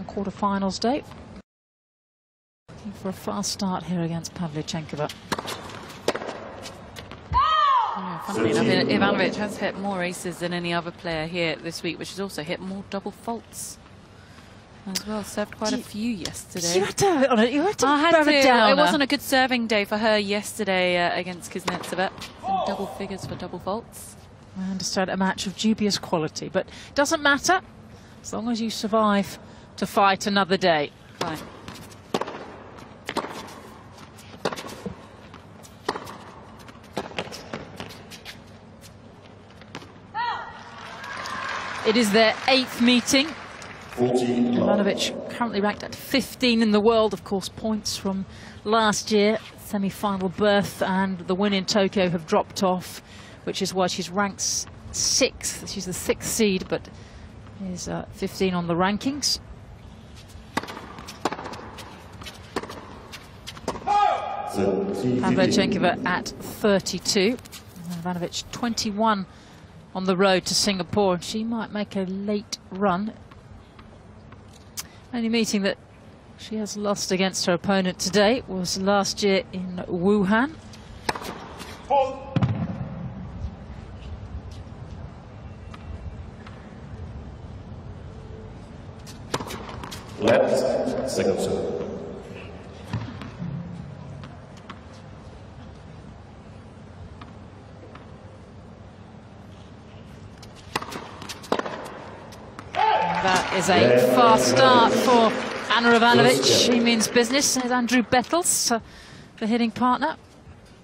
on quarter-finals day. Looking for a fast start here against Pavlyuchenkova. Yeah, funnily enough, Ivanovic has hit more aces than any other player here this week, which has also hit more double faults as well. Served quite a few yesterday. You had to have it on it. You had to have it down. It wasn't a good serving day for her yesterday against Kuznetsova. Some double figures for double faults. I understand, a match of dubious quality, but it doesn't matter as long as you survive to fight another day. Fine. It is their 8th meeting. Ivanovic currently ranked at 15 in the world. Of course, points from last year, semi-final berth and the win in Tokyo have dropped off, which is why she's ranked 6th. She's the 6th seed, but is 15 on the rankings. Pavlyuchenkova at 32. Ivanovic 21 on the road to Singapore. She might make a late run. Only meeting that she has lost against her opponent today was last year in Wuhan. Left, second serve. That is a fast start for Anna Ivanovic. She means business, says Andrew Bettles, the hitting partner.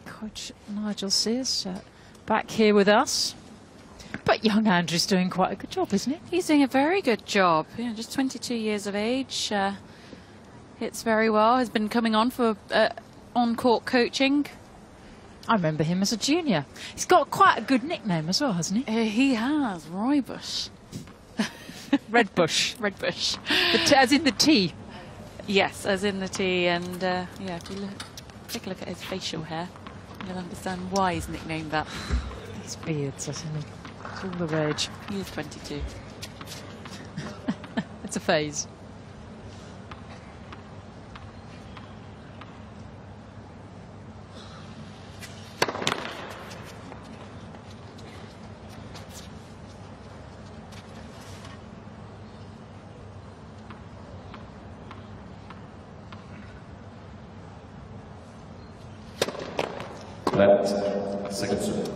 Coach Nigel Sears back here with us. But young Andrew's doing quite a good job, isn't he? He's doing a very good job. Yeah, just 22 years of age. Hits very well. Has been coming on for on-court coaching. I remember him as a junior. He's got quite a good nickname as well, hasn't he? He has, Roybush. Red Bush. Red Bush. As in the tea. Yes, as in the tea. And yeah, if you take a look at his facial hair, you'll understand why he's nicknamed that. His beards, isn't he? It's all the rage. He is 22. It's a phase. Left, second serve.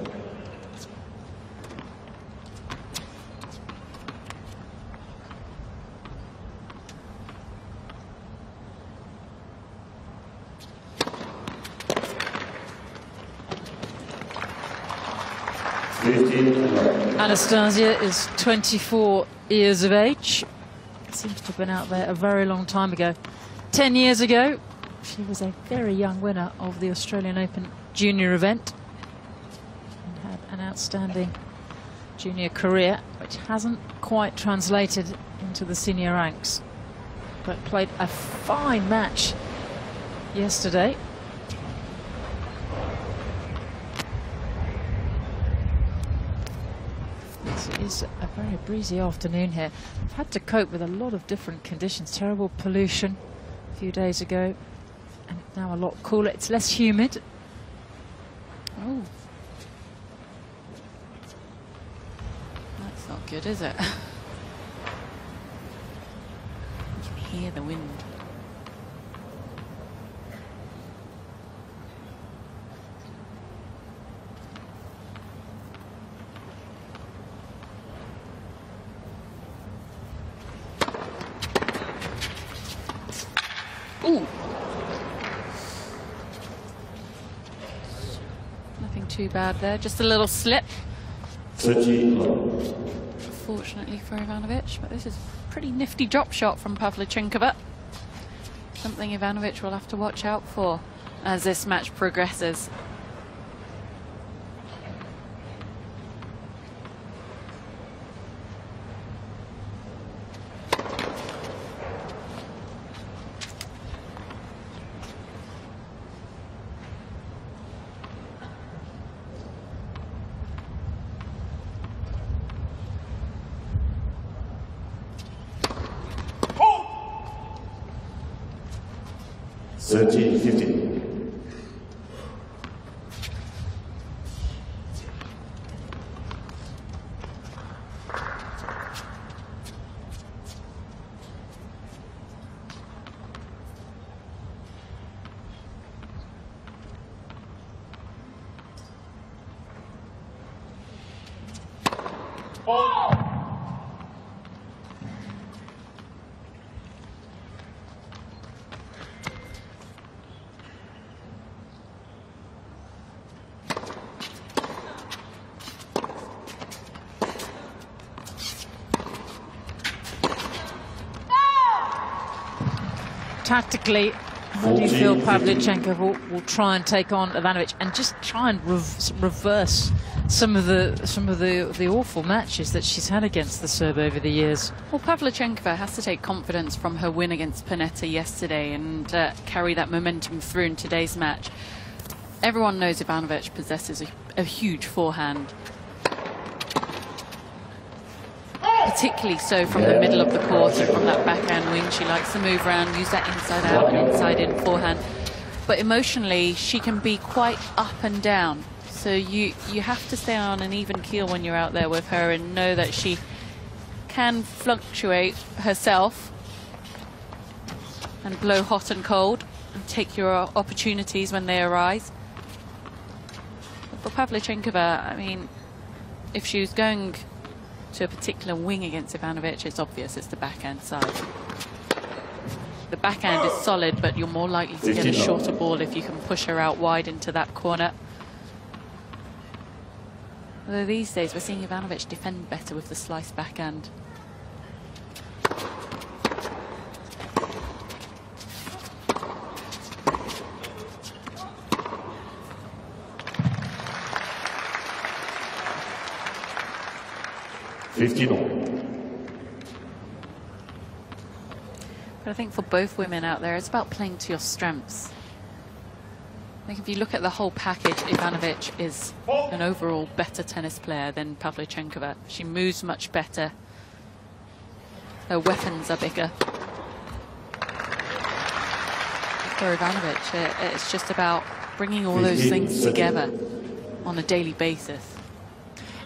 Anastasia is 24 years of age. Seems to have been out there a very long time ago. 10 years ago, she was a very young winner of the Australian Open junior event and had an outstanding junior career, which hasn't quite translated into the senior ranks, but played a fine match yesterday. This is a very breezy afternoon here. I've had to cope with a lot of different conditions. Terrible pollution a few days ago, and now a lot cooler. It's less humid. Oh, that's not good, is it? You can hear the wind. Ooh. Nothing too bad there, just a little slip. Fortunately for Ivanovic, but this is a pretty nifty drop shot from Pavlyuchenkova. Something Ivanovic will have to watch out for as this match progresses. 30-15. Tactically, how do you feel Pavlyuchenkova will try and take on Ivanovic and just try and reverse some of the awful matches that she's had against the Serb over the years? Well, Pavlyuchenkova has to take confidence from her win against Panetta yesterday and carry that momentum through in today's match. Everyone knows Ivanovic possesses a huge forehand, particularly so from the middle of the court and from that backhand wing. She likes to move around, use that inside out and inside in forehand. But emotionally, she can be quite up and down. So you have to stay on an even keel when you're out there with her and know that she can fluctuate herself and blow hot and cold and take your opportunities when they arise. But for Pavlyuchenkova, I mean, if she was going to a particular wing against Ivanovic, it's obvious it's the backhand side. The backhand is solid, but you're more likely to get a shorter ball if you can push her out wide into that corner. Although these days we're seeing Ivanovic defend better with the slice backhand. But I think for both women out there, it's about playing to your strengths. I think if you look at the whole package, Ivanovic is an overall better tennis player than Pavlyuchenkova. She moves much better. Her weapons are bigger. For Ivanovic, it's just about bringing all those things together on a daily basis.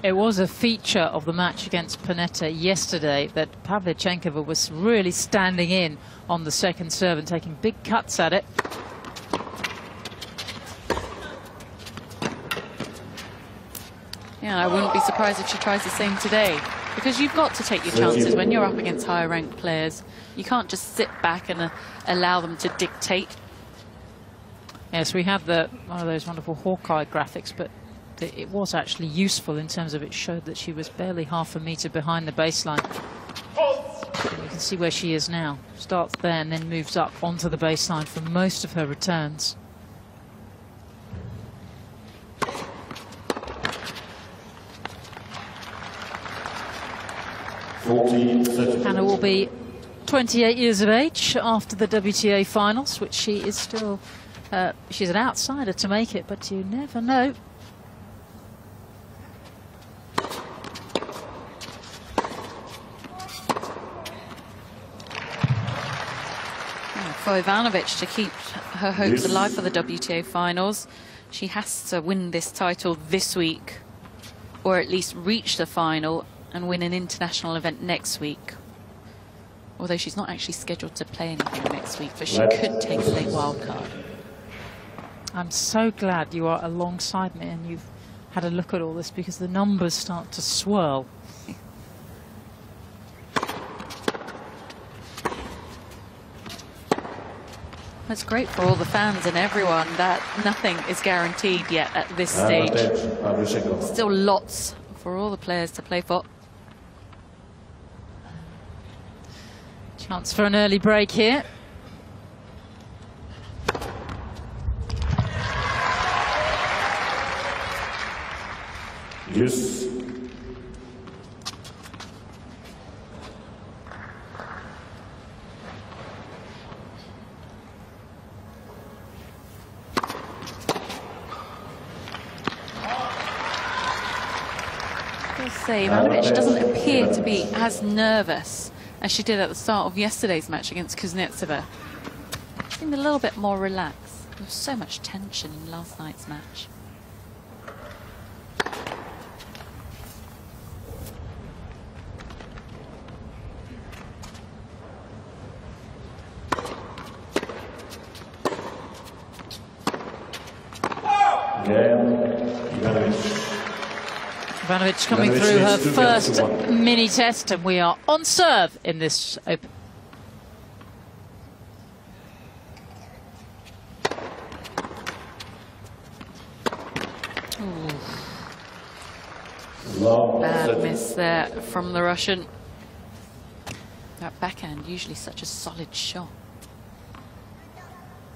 It was a feature of the match against Panetta yesterday that Pavlyuchenkova was really standing in on the second serve and taking big cuts at it. Yeah, I wouldn't be surprised if she tries the same today, because you've got to take your chances when you're up against higher ranked players. You can't just sit back and allow them to dictate. Yes, we have one of those wonderful Hawkeye graphics, but it was actually useful in terms of it showed that she was barely half a metre behind the baseline. And you can see where she is now. Starts there and then moves up onto the baseline for most of her returns. Hannah will be 28 years of age after the WTA finals, which she is still, she's an outsider to make it, but you never know. For Ivanovic to keep her hopes alive for the WTA finals, she has to win this title this week, or at least reach the final and win an international event next week. Although she's not actually scheduled to play anything next week, but she could take a late wildcard. I'm so glad you are alongside me and you've had a look at all this, because the numbers start to swirl. It's great for all the fans and everyone that nothing is guaranteed yet at this stage. Still lots for all the players to play for. Chance for an early break here. Yes. Ivanovic doesn't appear to be as nervous as she did at the start of yesterday's match against Kuznetsova. Seemed a little bit more relaxed. There was so much tension in last night's match. Ivanovic coming through her first mini test, and we are on serve in this Open. Bad miss there from the Russian. That backhand, usually such a solid shot.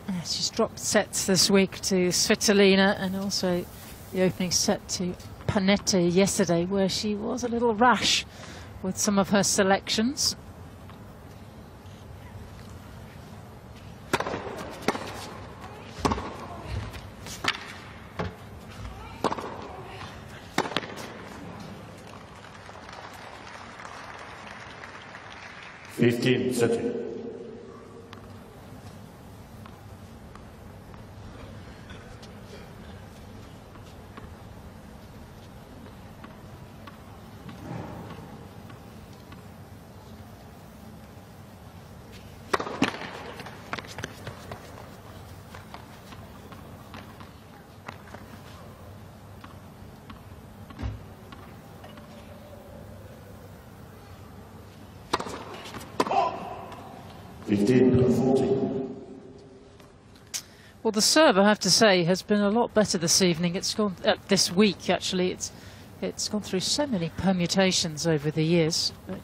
Yeah, she's dropped sets this week to Svitolina, and also the opening set to Panetti yesterday, where she was a little rash with some of her selections. Well, the serve, I have to say, has been a lot better this evening. It's gone this week, actually. It's gone through so many permutations over the years, but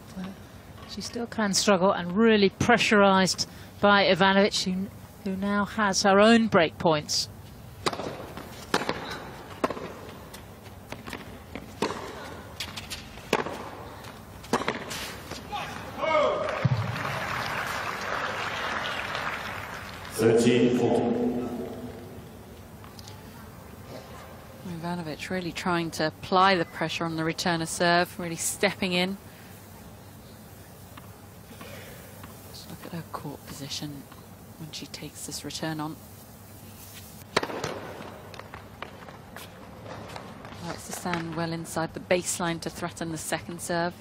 she still can struggle, and really pressurised by Ivanovic, who now has her own break points. Ivanovic really trying to apply the pressure on the returner serve, really stepping in. Just look at her court position when she takes this return on. Likes to stand well inside the baseline to threaten the second serve.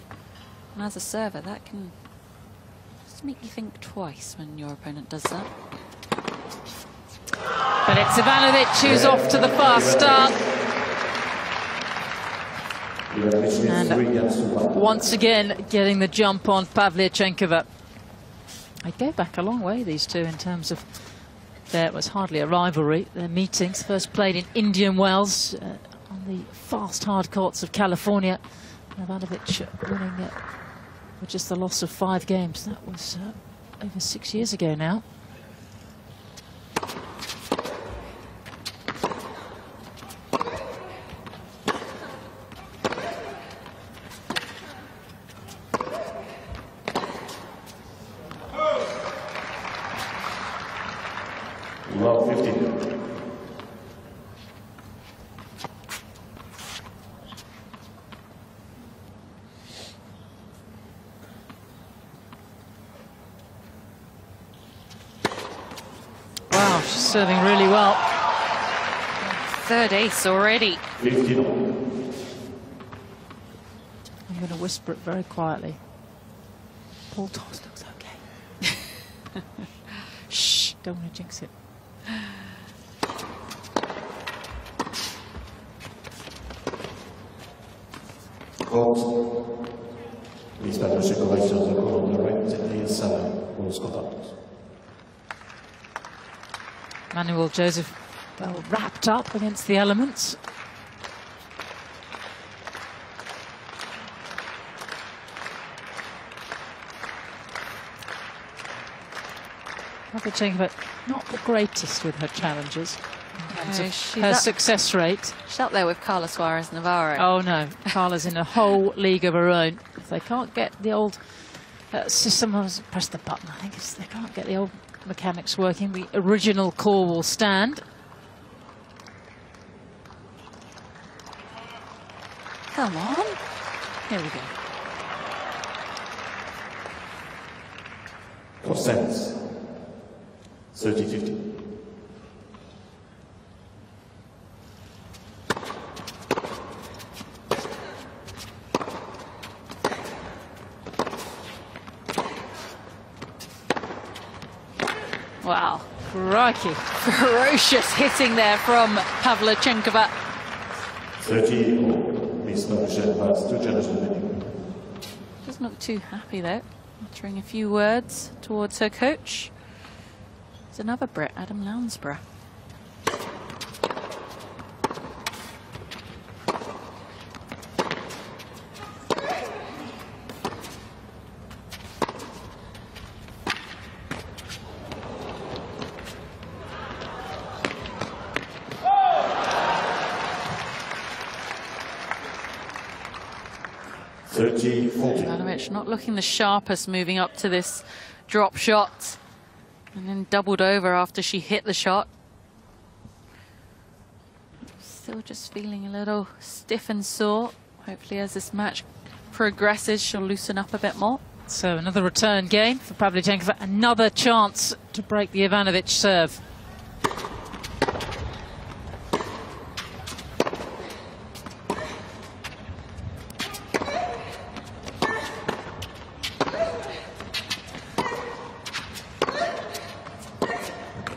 And as a server, that can just make you think twice when your opponent does that. But it's Ivanovic who's off to the fast start. And once again, getting the jump on Pavlyuchenkova. They go back a long way, these two, in terms of there was hardly a rivalry. Their meetings first played in Indian Wells on the fast hard courts of California. Ivanovic winning it with just the loss of 5 games. That was over 6 years ago now. Serving really well. Third ace already. I'm going to whisper it very quietly. Paul Toss looks okay. Shh, don't want to jinx it. Manuel Joseph well wrapped up against the elements. Pavlyuchenkova not the greatest with her challenges. Her success rate. She's up there with Carla Suarez Navarro. Oh no, Carla's in a whole league of her own. If they can't get the old system, press the button, I think if they can't get the old mechanics working, the original core will stand. Come on. Here we go. 30-50. Wow. Crikey. Ferocious hitting there from Pavlyuchenkova. 30-all. Miss Pavlyuchenkova has 2 challenges remaining. Doesn't look too happy though. Uttering a few words towards her coach. There's another Brit, Adam Lounsborough. Ivanovic not looking the sharpest moving up to this drop shot, and then doubled over after she hit the shot. Still just feeling a little stiff and sore. Hopefully as this match progresses she'll loosen up a bit more. So another return game for Pavlyuchenkova, another chance to break the Ivanovic serve.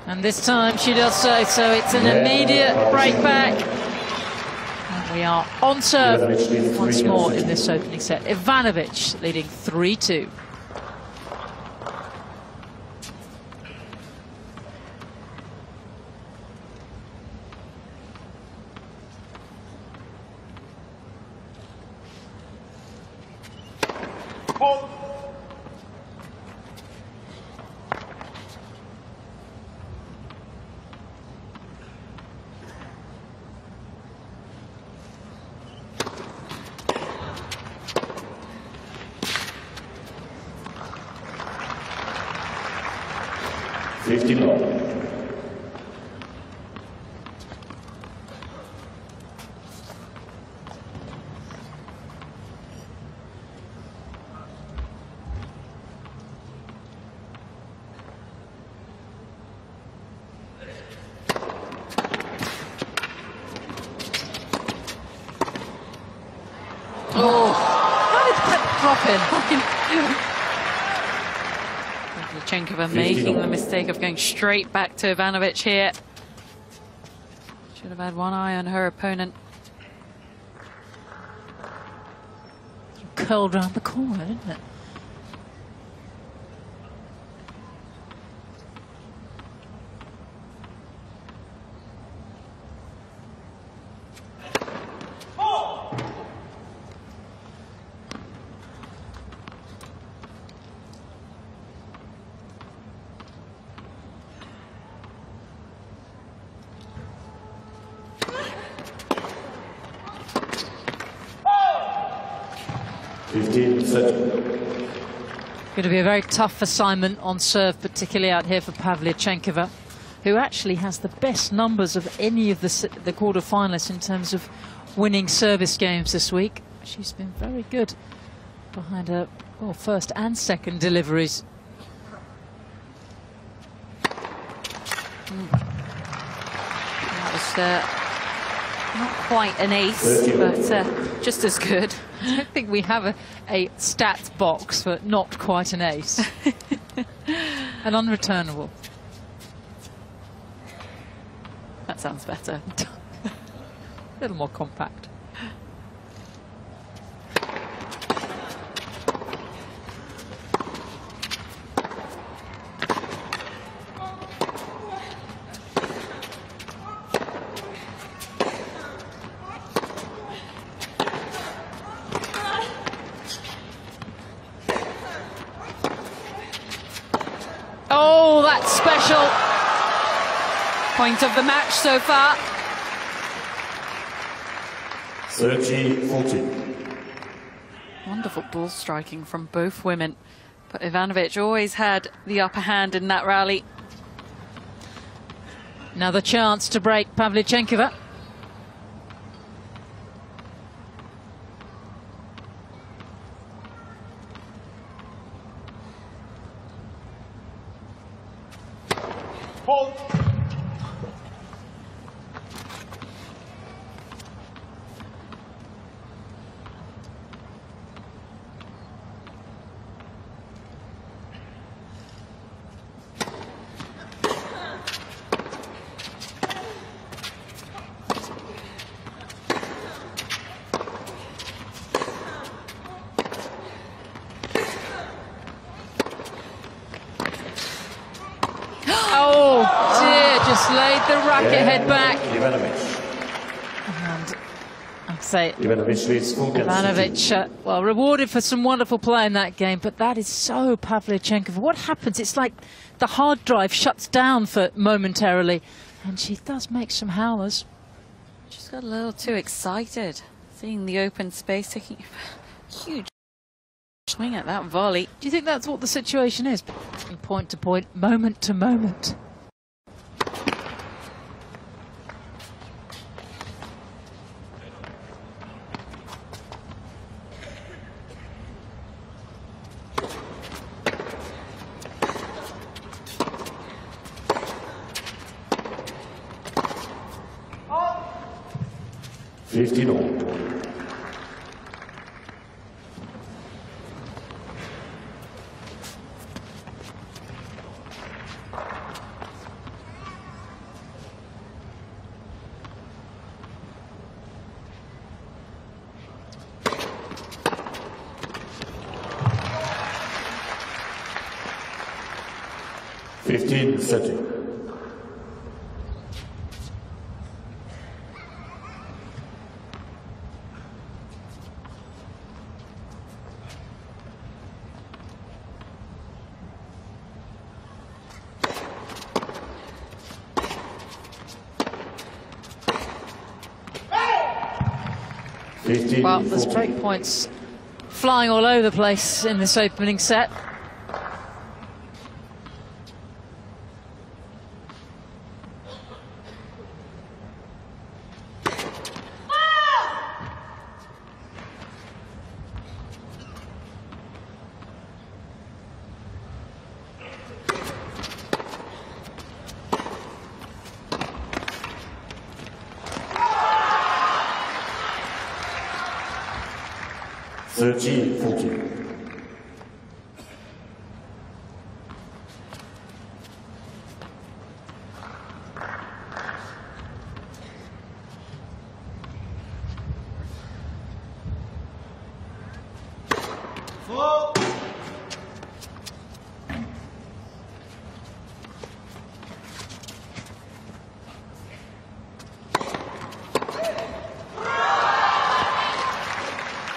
And this time she does so it's an immediate break back. And we are on serve once more in this opening set. Ivanovic leading 3-2. Oh, how did that drop in? Pavlyuchenkova making the mistake of going straight back to Ivanovic here. Should have had one eye on her opponent. Curled round the corner, didn't it? Going to be a very tough assignment on serve, particularly out here for Pavlyuchenkova, who actually has the best numbers of any of the quarter-finalists in terms of winning service games this week. She's been very good behind her first and second deliveries. That was not quite an ace, but just as good. I don't think we have a stats box for not quite an ace. And unreturnable. That sounds better. A little more compact. Oh, that's special. Point of the match so far. 30-40. Wonderful ball striking from both women. But Ivanovic always had the upper hand in that rally. Another chance to break Pavlyuchenkova. Oh dear, just laid the racket head back. Ivanovic. And I'd say Ivanovic leads Ivanovic, well, rewarded for some wonderful play in that game, but that is so Pavlyuchenkova. What happens? It's like the hard drive shuts down for momentarily, and she does make some howlers. Just got a little too excited, seeing the open space, taking a huge swing at that volley. Do you think that's what the situation is? Point to point, moment to moment. Oh. 15-all. Setting. Well, the straight points flying all over the place in this opening set.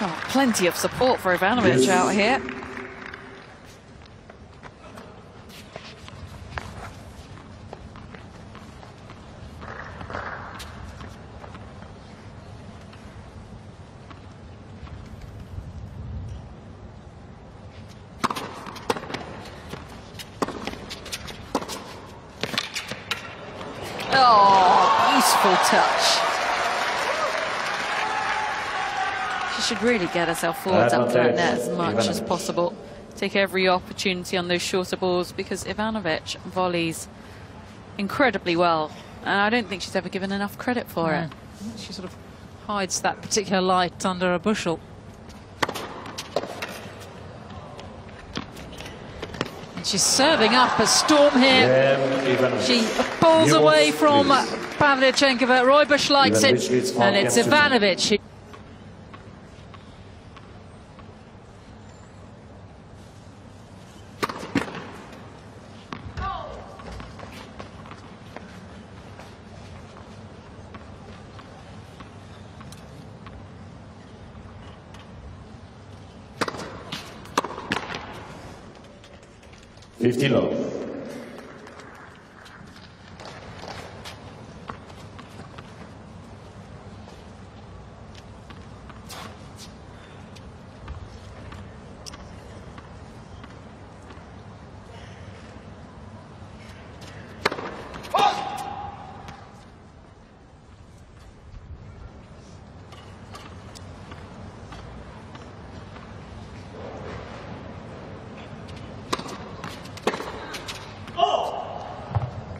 Oh, plenty of support for Ivanovic out here. Oh, beautiful touch. She should really get herself forwards up to that net as much as possible. Take every opportunity on those shorter balls, because Ivanovic volleys incredibly well, and I don't think she's ever given enough credit for it. She sort of hides that particular light under a bushel. And she's serving up a storm here. She pulls away from Pavlyuchenkova. Roybush likes it, and it's Ivanovic. 15 low.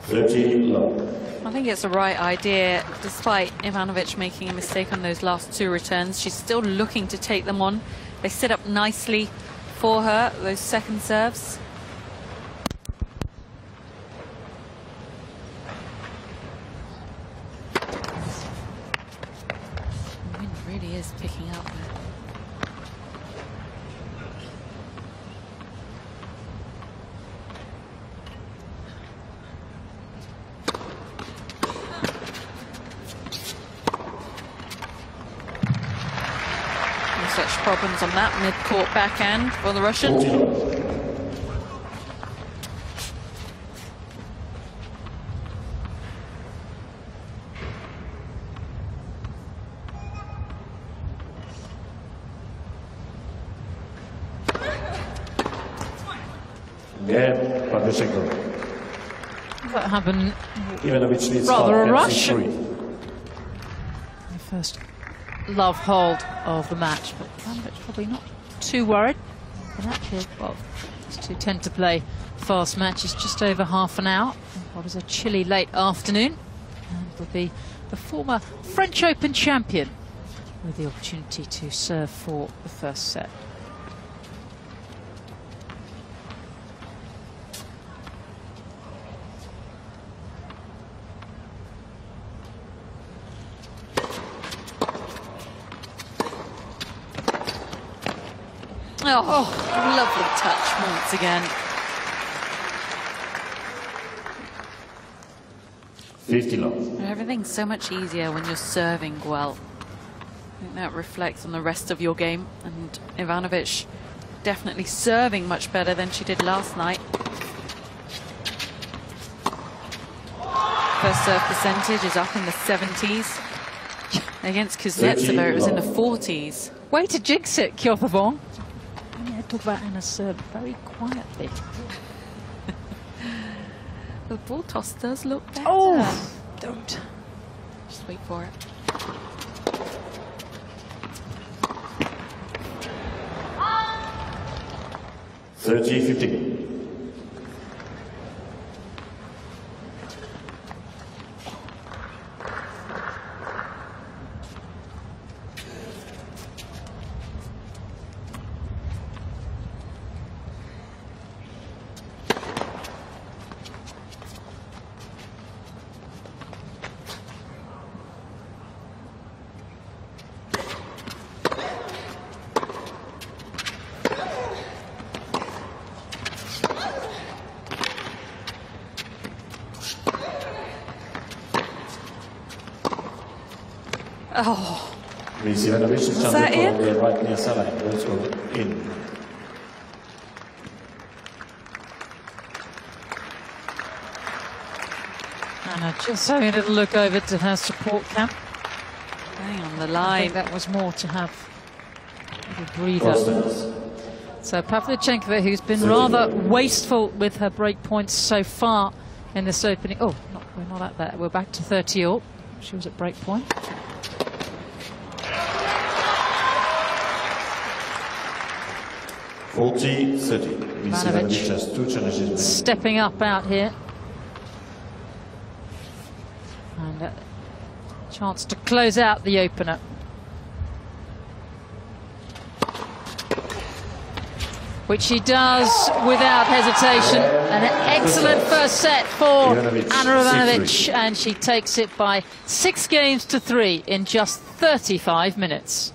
30 love. I think it's the right idea. Despite Ivanovic making a mistake on those last two returns, she's still looking to take them on. They sit up nicely for her, those second serves. The wind really is picking up there. Such problems on that mid-court backhand for the Russian. Again, Pavlyuchenkova. That happened Ivanovic needs rather a five, rush. three. The first love hold of the match, but Ivanovic probably not too worried. And actually, well, these two tend to play fast matches just over half an hour. What is a chilly late afternoon, and will be the former French Open champion with the opportunity to serve for the first set. Oh, lovely touch once again. 50 love. Everything's so much easier when you're serving well. I think that reflects on the rest of your game. And Ivanovic definitely serving much better than she did last night. First serve percentage is up in the 70s. Against Kuznetsova, it was in the 40s. Way to jinx it, Kyopavong. Yeah, talk about Anna's serve very quietly. The ball toss does look better. Oh, don't. Just wait for it. Thirty, 50. Oh, Miss Ivanovic is was that jumping in? from the right near side. Let's go in. Anna just having a little look over to her support camp. bang on the I think line. that was more to have a breather. Cross. So Pavlyuchenkova, who's been rather wasteful with her break points so far in this opening. Oh, we're not at that. We're back to 30 all. She was at break point. 40, 30. Miss Ivanovic Ivanovic has two challenges. stepping up out here. And a chance to close out the opener. Which she does without hesitation. An excellent first set for Ivanovic, Anna Ivanovic, 6-3. and she takes it by 6 games to 3 in just 35 minutes.